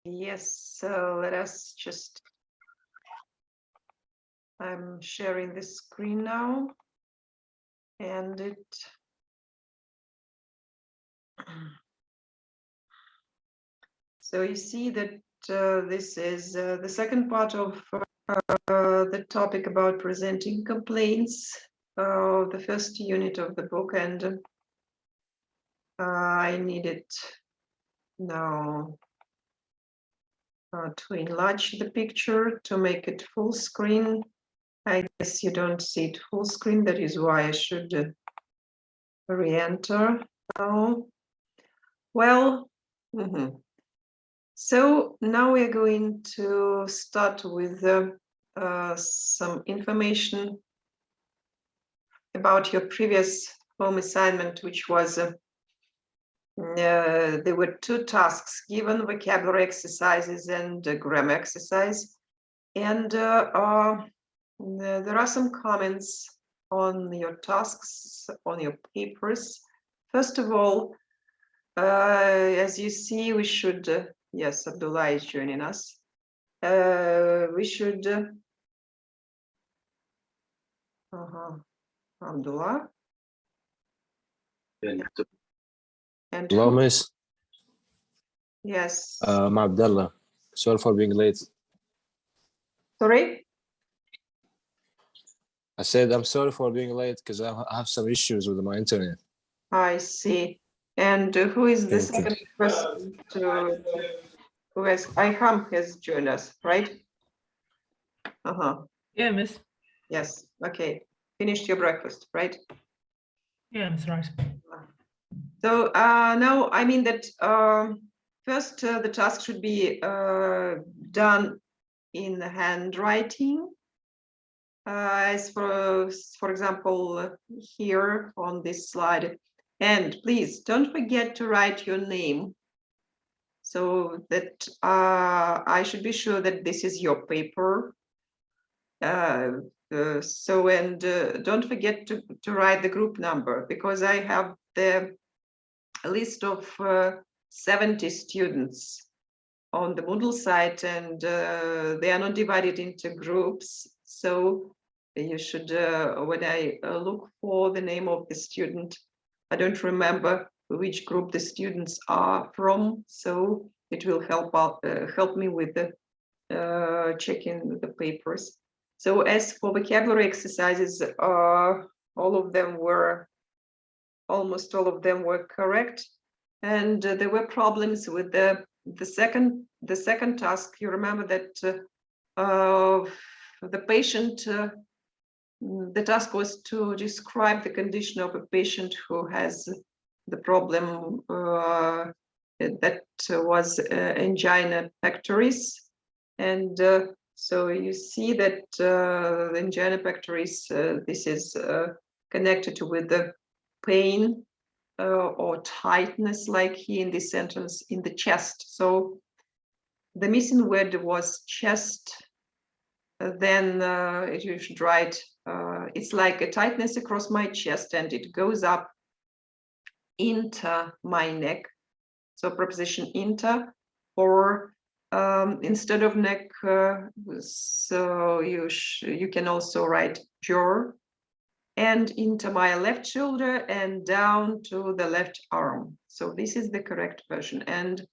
Yes, so let us just, I'm sharing the screen now, and so you see that this is the second part of the topic about presenting complaints, the first unit of the book, and I needed now to enlarge the picture to make it full screen. I guess you don't see it full screen, that is why I should re-enter now. Well, so now we're going to start with some information about your previous home assignment, which was there were two tasks given: vocabulary exercises and grammar exercise. And there are some comments on your tasks, on your papers. First of all, as you see, we should, yes, Abdullah is joining us. We should, Abdullah. And hello, Miss. Yes. I'm Abdullah. Sorry for being late. Sorry? I said I'm sorry for being late because I have some issues with my internet. I see. And who is the second person who has, Iham has joined us, right? Yeah, Miss. Yes, okay. Finished your breakfast, right? Yeah, Miss, right. So now, I mean that first the task should be done in handwriting. As for example, here on this slide. And please don't forget to write your name, so that I should be sure that this is your paper. So, and don't forget to write the group number, because I have the list of 70 students on the Moodle site, and they are not divided into groups. So you should, when I look for the name of the student, I don't remember which group the students are from, so it will help me with the checking the papers. So as for vocabulary exercises, almost all of them were correct, and there were problems with the second task. You remember that the patient, the task was to describe the condition of a patient who has the problem that was angina pectoris. And so you see that the angina pectoris, this is connected with the pain or tightness, like here in this sentence, in the chest. So the missing word was chest. Then you should write, it's like a tightness across my chest, and it goes up into my neck. So preposition into, or instead of neck, so you can also write jaw, and into my left shoulder and down to the left arm. So this is the correct version. And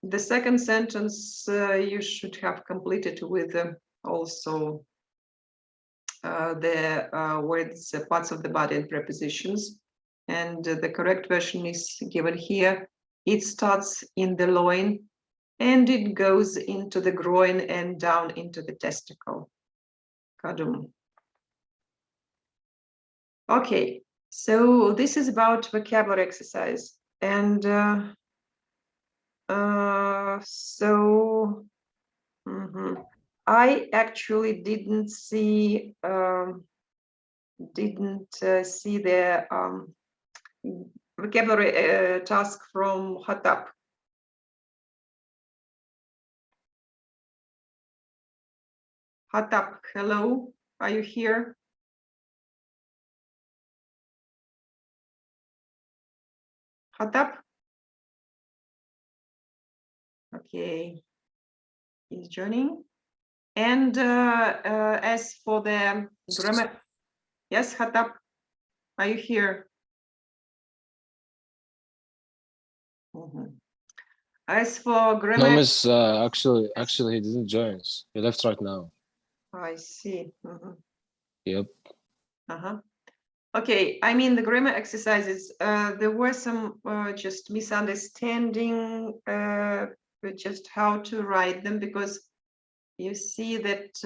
the second sentence you should have completed with also the words, parts of the body and prepositions. And the correct version is given here. It starts in the loin and it goes into the groin and down into the testicle. Kadum. Okay, so this is about vocabulary exercise. And so I actually didn't see the vocabulary task from Khattab. Khattab, hello, are you here? Khattab? Okay, he's joining. And as for the grammar, yes, Hatab, are you here? Mhm. As for No, grammar, miss, actually, he didn't join us. He left right now. I see. Mhm. Yep. Uh-huh. Okay, I mean the grammar exercises, there were some just misunderstanding with just how to write them, because you see that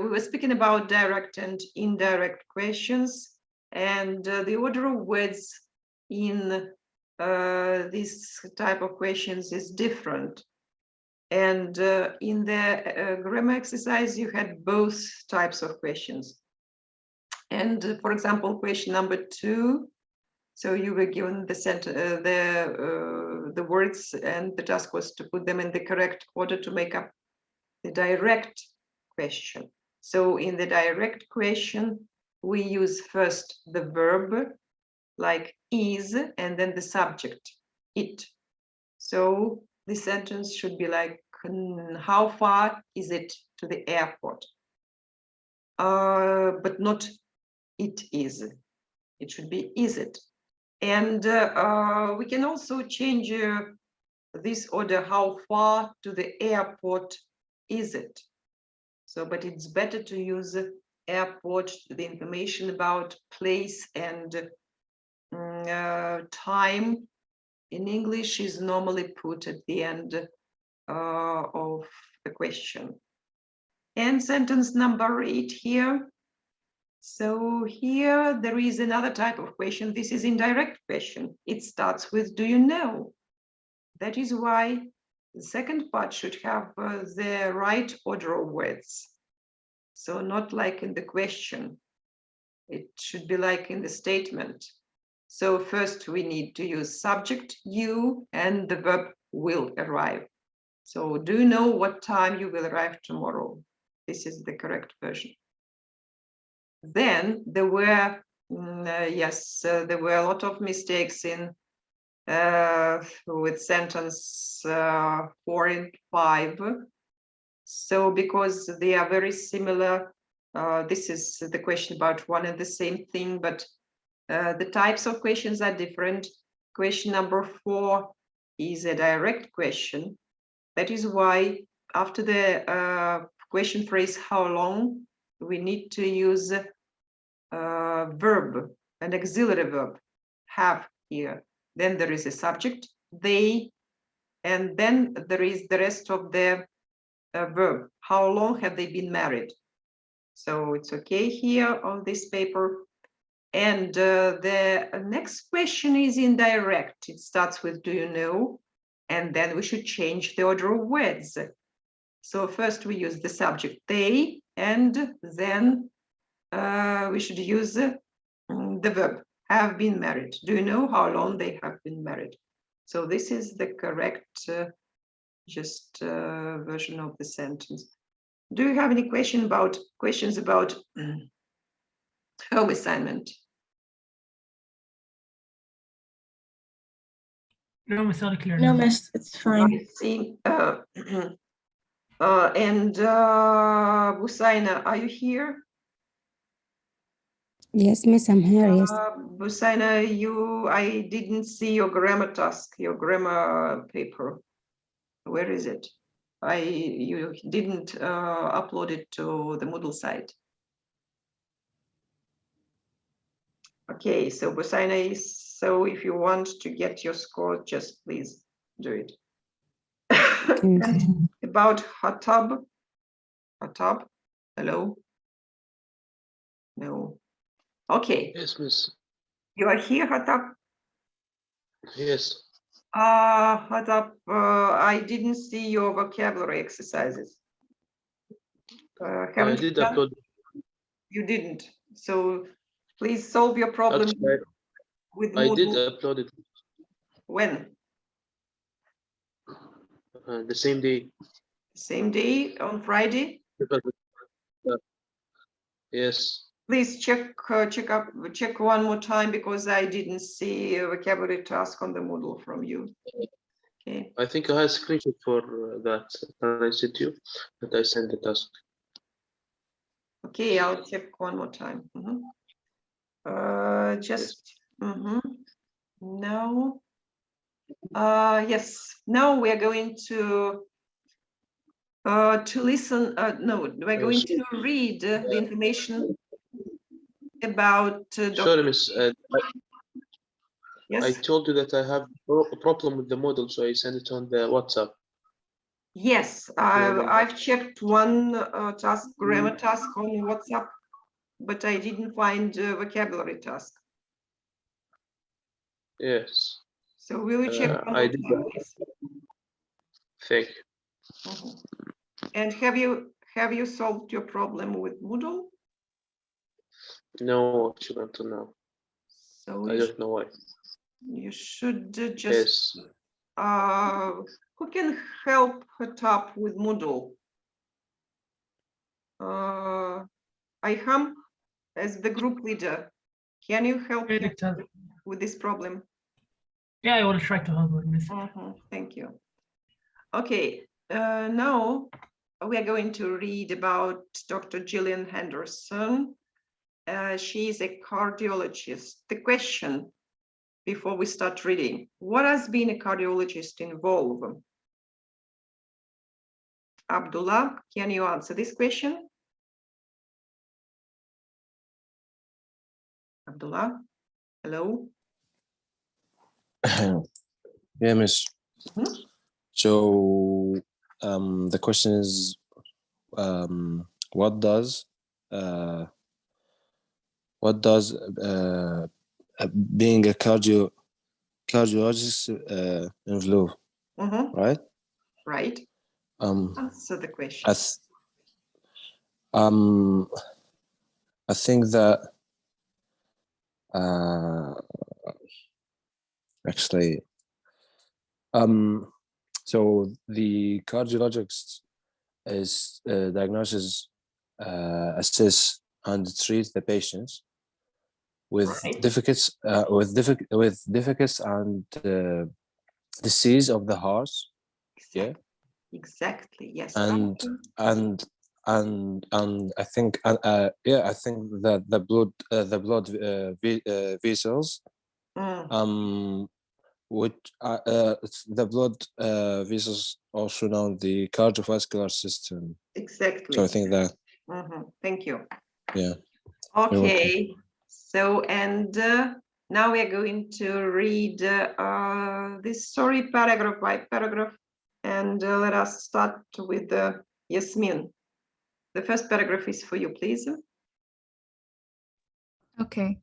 we were speaking about direct and indirect questions, and the order of words in this type of questions is different. And in the grammar exercise, you had both types of questions. And for example, question number 2, so you were given the words, and the task was to put them in the correct order to make up the direct question. So in the direct question, we use first the verb, like is, and then the subject, it. So the sentence should be like, how far is it to the airport? But not it is. It should be is it. And we can also change this order, how far to the airport is it? So, but it's better to use airport, the information about place and time in English is normally put at the end of the question. And sentence number 8 here. So here there is another type of question. This is indirect question. It starts with, do you know? That is why the second part should have the right order of words. So not like in the question. It should be like in the statement. So first we need to use subject, you, and the verb will arrive. So do you know what time you will arrive tomorrow? This is the correct version. Then there were, there were a lot of mistakes in with sentence 4 and 5. So because they are very similar, this is the question about one and the same thing, but the types of questions are different. Question number 4 is a direct question. That is why after the question phrase, how long, we need to use verb, an auxiliary verb, have here. Then there is a subject, they, and then there is the rest of the verb. How long have they been married? So it's okay here on this paper. And the next question is indirect. It starts with, do you know? And then we should change the order of words. So first we use the subject, they, and then we should use the verb, have been married. Do you know how long they have been married? So this is the correct version of the sentence. Do you have any questions about home assignment? No, Miss, all clear. No, now. miss, it's fine. I see. And Busaina, are you here? Yes, miss, I'm here. Yes. Busaina, I didn't see your grammar task, your grammar paper. Where is it? You didn't upload it to the Moodle site. Okay, so Busaina, so if you want to get your score, just please do it. Okay, miss. And about Hatab, hello? No. Okay, Yes, miss. you are here, Hatab? Yes. Hatab, I didn't see your vocabulary exercises. I Haven't you did done? upload. You didn't. So please solve your problem Actually, with I did Moodle. upload it When? the same day. Same day on Friday? Because, yes. Please check one more time because I didn't see a vocabulary task on the Moodle from you. Okay, I think I had a screenshot for that. Can I send you? That I sent the task. okay, I'll check one more time. Mhm. Just now. Yes, now we are going to listen. No, we're going to read the information about Dr. Sorry, Miss. I Yes. told you that I have a problem with the model, so I sent it on the WhatsApp. Yes, I've checked one task, grammar task on WhatsApp, but I didn't find a vocabulary task. Yes, So will you check one I more did time, that. please? Thank you. Mhm. And have you solved your problem with Moodle? No, actually, until now. So I don't know why. you should just Yes. who can help her top with Moodle? Iham, as the group leader, can you help Okay, him Dr. with this problem? Yeah, I will try to help with this. Thank you. Okay, now we are going to read about Dr. Gillian Henderson. She is a cardiologist. The question before we start reading, what does being a cardiologist involve? Abdullah, can you answer this question? Abdullah, hello? Yeah, Miss. Mhm. So the question is, what does being a cardiologist involve, Mhm. right? Right, Um, answer the question. I th- I think that actually, so the cardiologist is diagnoses, assess, and treat the patients with Right. defects, and disease of the heart. Yeah. Exactly, yes. And I think I think that the blood vessels, which the blood vessels, also known the cardiovascular system. Exactly. So I think that, Thank you. yeah. Okay, so and now we are going to read this story paragraph by paragraph, and let us start with Yasmin. The first paragraph is for you, please. Okay.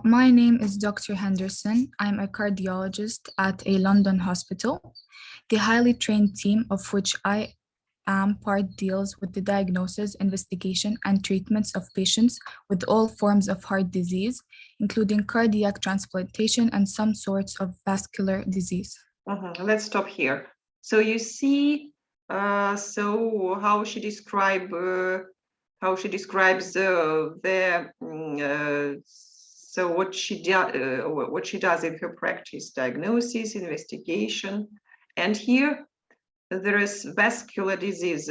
My name is Dr. Henderson. I'm a cardiologist at a London hospital. The highly trained team of which I am part deals with the diagnosis, investigation, and treatments of patients with all forms of heart disease, including cardiac transplantation and some sorts of vascular disease. Let's stop here. So you see, so how she describes so what she does in her practice: diagnosis, investigation, and here there is vascular disease.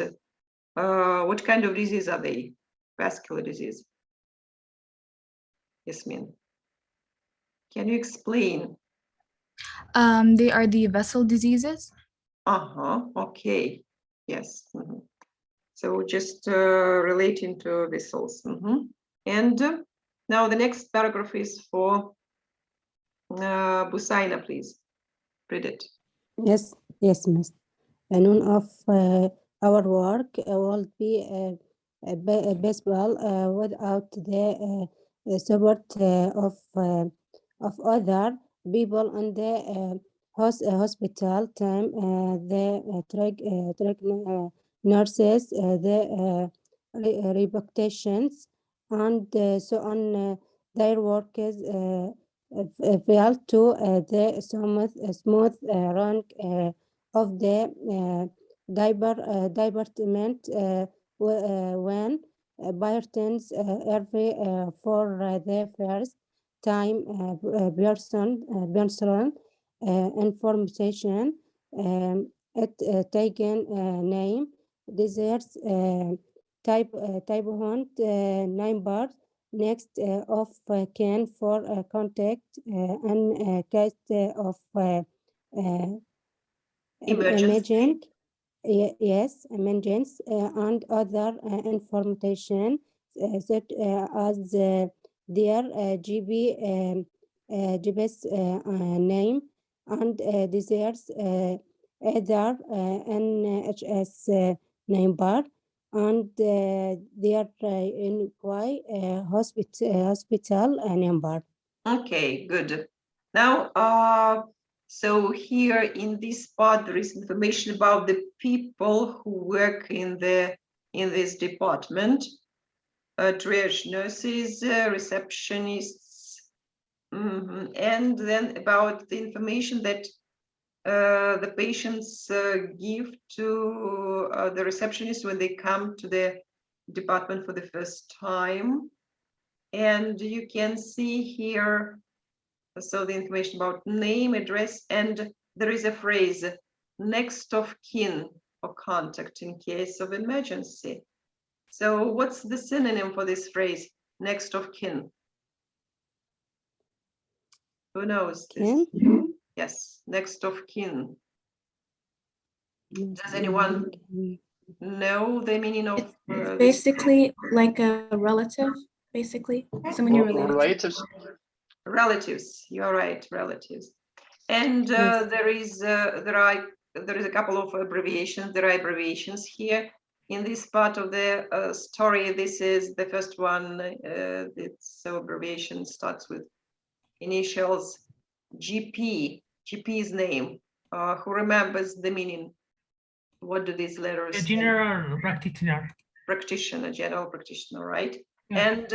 What kind of disease are they? Vascular disease. Yasmin, can you explain? They are the vessel diseases. Okay. Yes. So just relating to vessels. And now the next paragraph is for Busaina, please. Read it. Yes, Miss. None of our work will be possible without the support of other people in the hospital team, the nurses, the reputations, and so on. Their work is fail to the smooth run of the department when pertains every for the first time personal information it taken name deserts type hunt number next of kin for contact and case of Emergency. yes, emergence and other information such as their GPS name and deserts either NHS number and their hospital number. Okay, good. Now, so here in this part, there is information about the people who work in this department, triage nurses, receptionists, and then about the information that the patients give to the receptionist when they come to the department for the first time. And you can see here, so the information about name, address, and there is a phrase, next of kin or contact in case of emergency. So what's the synonym for this phrase, next of kin? Who knows this? Kin? Yes, next of kin. Does anyone know the meaning of It's this? basically like a relative, basically, someone you're related to. Relatives. Relatives, you're right, relatives. And Yes. there is a couple of abbreviations. There are abbreviations here in this part of the story. This is the first one. So abbreviation starts with initials GP. GP's name. Who remembers the meaning? What do these letters A mean? general practitioner. Practitioner, general practitioner, right? Yeah. And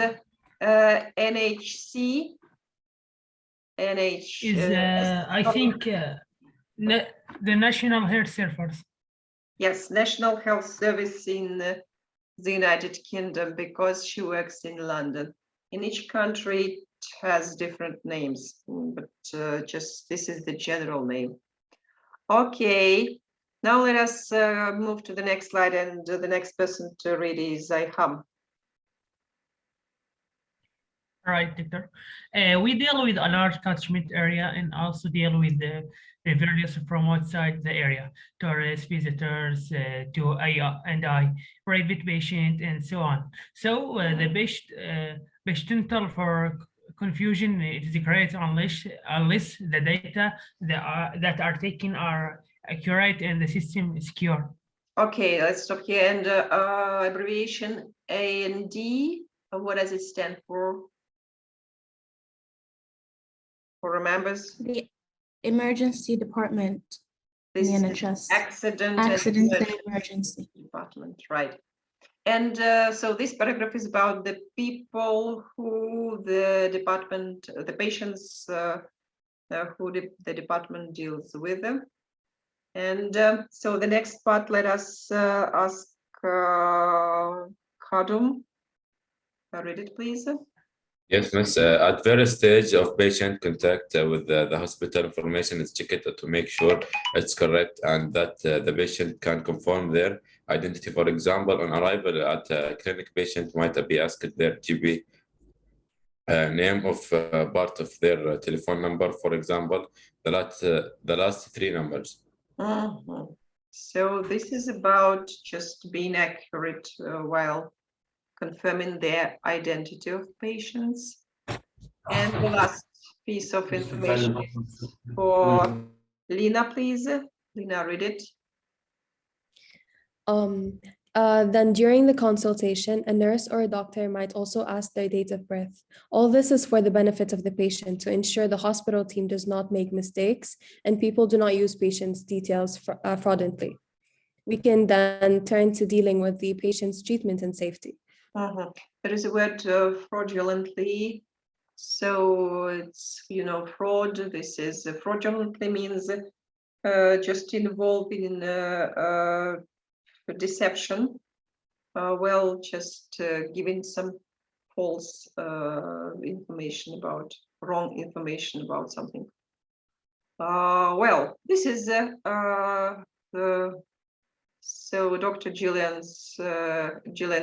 NHC. NH Is I think the National Health Service. yes, National Health Service in the United Kingdom, because she works in London. In each country it has different names, but just this is the general name. Okay, now let us move to the next slide, and the next person to read is Iham. Right, Doctor. We deal with a large catchment area and also deal with the various from outside the area, tourists, visitors, to I, private patient, and so on. So the potential for confusion is great unless the data that are taken are accurate and the system is secure. Okay, let's stop here. And abbreviation AND, what does it stand for? Who remembers? The emergency department in This the is NHS. accident Accident and and emergency. department, right? And so this paragraph is about the people who the department, the patients who the department deals with them. And so the next part, let us ask Khadum. Read it, please. Yes, miss. At various stage of patient contact with the hospital, information is checked to make sure it's correct and that the patient can confirm their identity. For example, on arrival at a clinic, patient might be asked their GP name of part of their telephone number, for example, the last three numbers. Mhm. So this is about just being accurate while confirming their identity of patients. And the last piece of information is for Lina, please. Lina, read it. Then during the consultation, a nurse or a doctor might also ask their date of birth. All this is for the benefit of the patient to ensure the hospital team does not make mistakes and people do not use patients' details fraudulently. We can then turn to dealing with the patient's treatment and safety. There is a word fraudulently. So it's, fraud. This is fraudulently means just involved in deception. well, just giving some false information about, wrong information about something. Well, this is so Dr. Gillian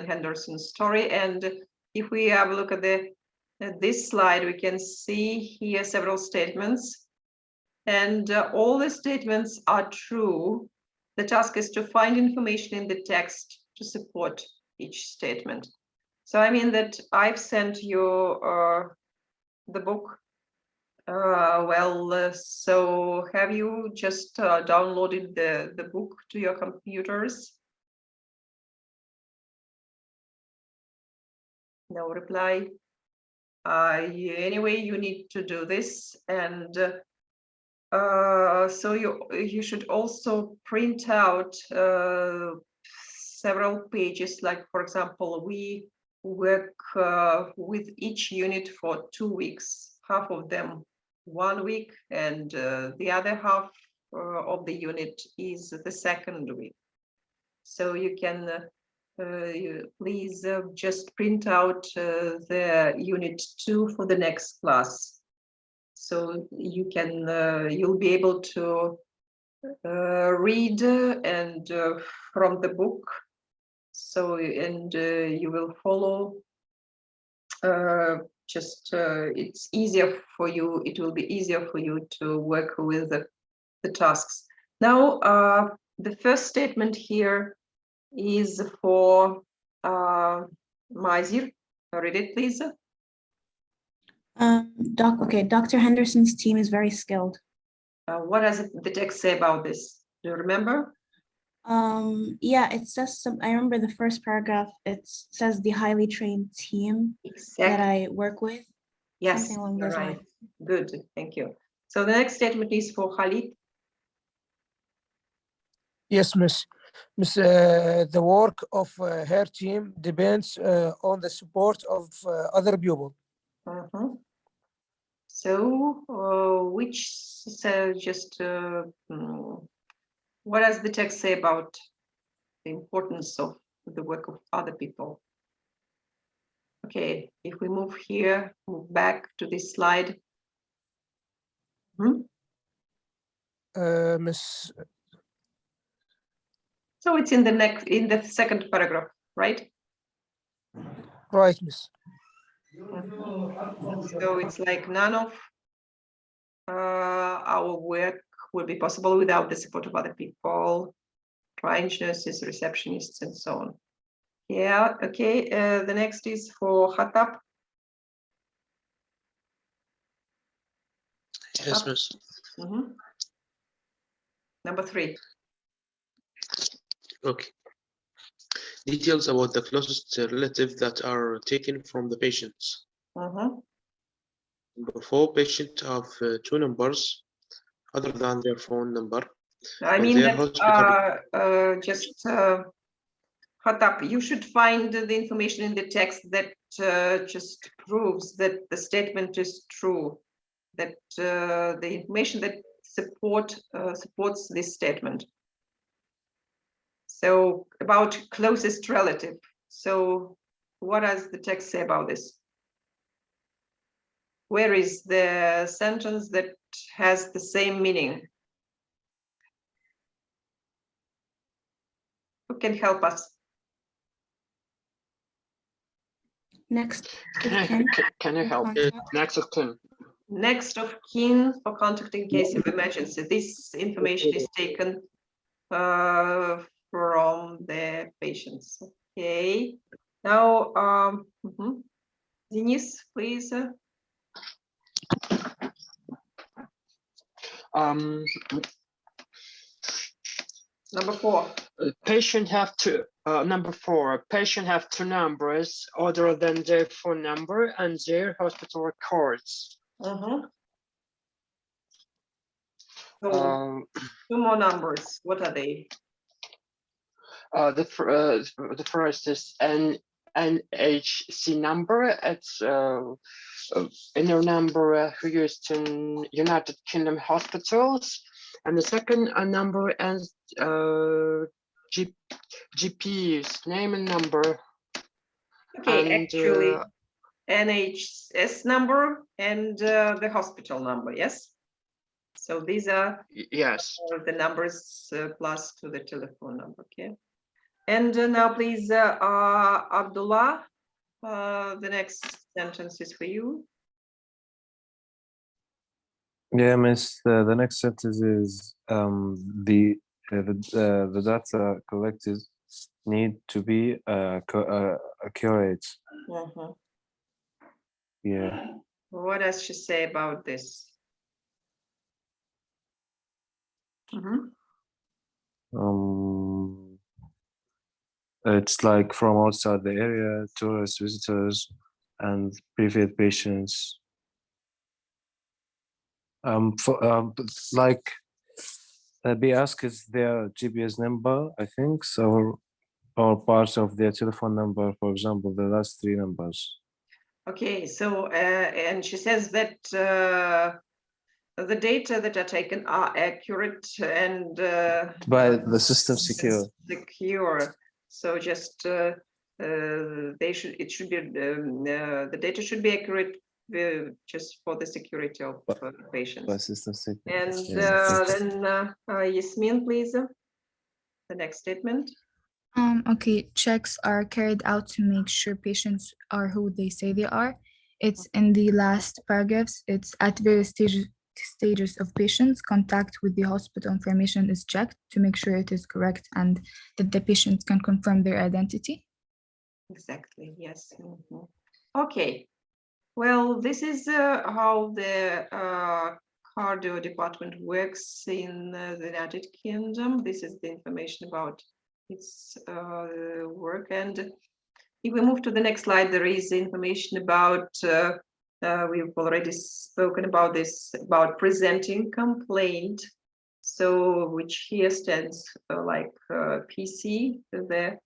Henderson's story, and if we have a look at this slide, we can see here several statements, and all the statements are true. The task is to find information in the text to support each statement. So I mean that I've sent you the book. So have you just downloaded the book to your computers? No reply. Anyway, you need to do this, and so you should also print out several pages. Like, for example, we work with each unit for 2 weeks, half of them 1 week, and the other half of the unit is the second week. So you can please just print out the unit 2 for the next class. So you can you'll be able to read and from the book. So and you will follow. It's easier for you. It will be easier for you to work with the tasks. Now, the first statement here is for Mazir. Read it, please. Okay, Dr. Henderson's team is very skilled. What does the text say about this? Do you remember? Yeah, it says some. I remember the first paragraph. It says the highly trained team that I work with. Yes, something along those right. lines. Good, thank you. So the next statement is for Khalid. Yes, Miss. Miss, the work of her team depends on the support of other people. So, what does the text say about the importance of the work of other people? Okay, if we move here, move back to this slide. Miss. So it's in the second paragraph, right? Right, Miss. So it's like none of our work will be possible without the support of other people, triage nurses, receptionists, and so on. Yeah, okay. The next is for Khatab. Yes, Miss. Number 3. Okay. Details about the closest relative that are taken from the patients. Number 4, patients have 2 numbers other than their phone number. I mean that Khatab, you should find the information in the text that just proves that the statement is true, that the information that supports this statement. So about closest relative. So what does the text say about this? Where is the sentence that has the same meaning? Who can help us? Next. Can you help? Next of kin. Next of kin for contact in case of emergency. This information is taken from the patients. Okay. Now, Denise, please. Number 4. Patient have to number 4. Patient have 2 numbers other than their phone number and their hospital records. So, 2 more numbers. What are they? The first is an NHC number. It's inner number used in United Kingdom hospitals, and the second number is GP's name and number. Okay, And, actually, NHS number and the hospital number, yes? So these are yes. the numbers plus to the telephone number, okay? And now please, Abdullah, the next sentence is for you. Yeah, Miss. The next sentence is the data collected need to be accurate. Mhm. Yeah. What does she say about this? Mhm. It's like from outside the area, tourist visitors, and private patients. Like be asked is their GPS number, I think, so, or parts of their telephone number, for example, the last 3 numbers. Okay, so and she says that the data that are taken are accurate and By the system secure. secure. So just they should, it should be the data should be accurate just for the security of the patients. By system secure. And Yeah, then Yasmin, please, the next statement. Okay, checks are carried out to make sure patients are who they say they are. It's in the last paragraphs. It's at various stages of patients. Contact with the hospital information is checked to make sure it is correct and that the patient can confirm their identity. Exactly, yes. Mhm. Okay, well, this is how the cardio department works in the United Kingdom. This is the information about its work. And if we move to the next slide, there is information about, we've already spoken about this, about presenting complaint. So which here stands like PC, the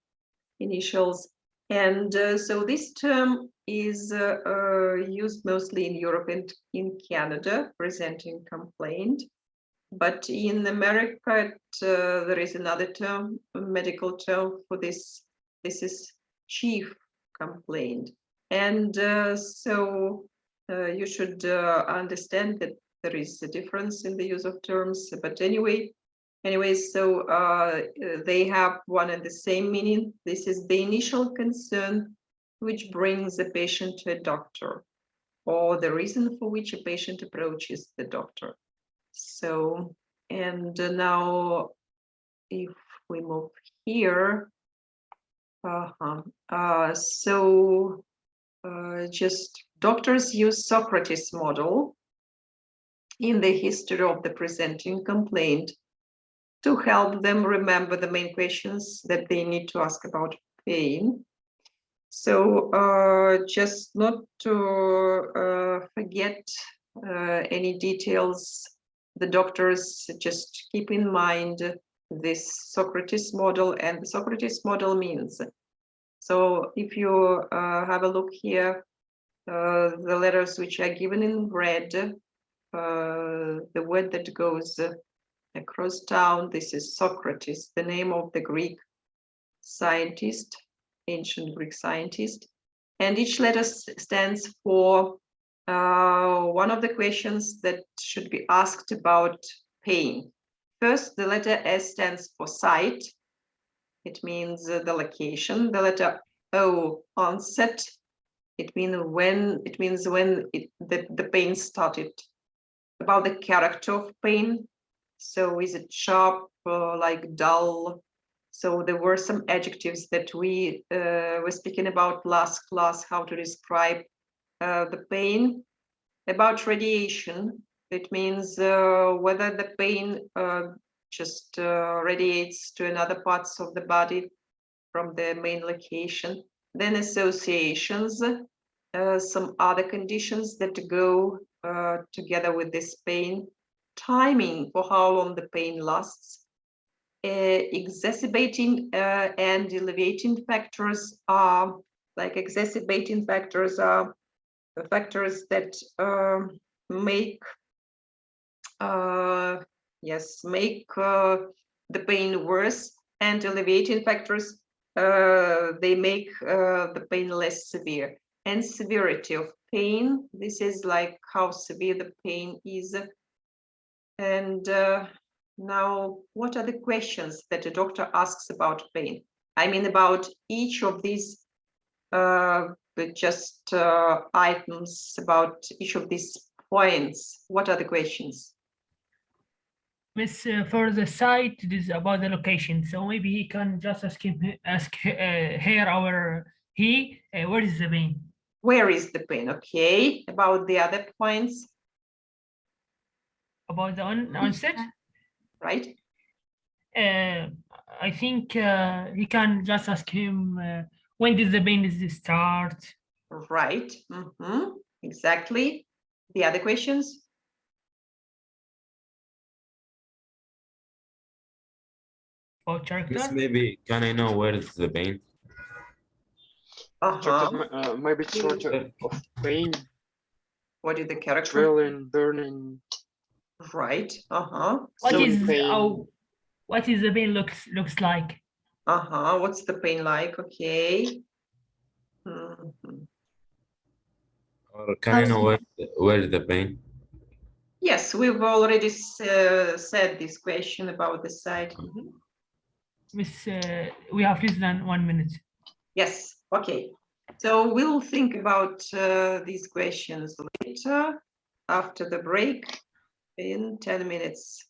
initials. And so this term is used mostly in Europe and in Canada, presenting complaint. But in America, there is another term, a medical term for this. This is chief complaint. And so you should understand that there is a difference in the use of terms. But anyways, so they have one and the same meaning. This is the initial concern which brings a patient to a doctor, or the reason for which a patient approaches the doctor. So, and now if we move here, just doctors use Socrates model in the history of the presenting complaint to help them remember the main questions that they need to ask about pain. So just not to forget any details, the doctors just keep in mind this Socrates model, and the Socrates model means, so if you have a look here, the letters which are given in red, the word that goes across town, this is Socrates, the name of the Greek scientist, ancient Greek scientist, and each letter stands for one of the questions that should be asked about pain. First, the letter S stands for site. It means the location. The letter O, onset. It means when the pain started. About the character of pain. So is it sharp, like dull? So there were some adjectives that we were speaking about last class, how to describe the pain. About radiation, it means whether the pain just radiates to another parts of the body from the main location. Then associations, some other conditions that go together with this pain. Timing, for how long the pain lasts. Exacerbating and alleviating factors are, like exacerbating factors are the factors that make the pain worse, and alleviating factors, they make the pain less severe. And severity of pain, this is like how severe the pain is. And now, what are the questions that a doctor asks about pain? I mean, about each of these items, about each of these points. What are the questions? Miss, for the site, it is about the location. So maybe he can just ask here where is the pain? Where is the pain? Okay. About the other points? About the onset? Right. I think he can just ask him when did the pain start? Right. Exactly. The other questions? About character? Miss, maybe can I know where is the pain? Maybe sort of pain. What is the character? Drilling, burning. Right. What So is pain. what is the pain looks like? What's the pain like? Okay. Or can I know where the pain? Yes, we've already said this question about the site. Miss, we have less than 1 minute. Yes, okay. So we'll think about these questions later after the break in 10 minutes.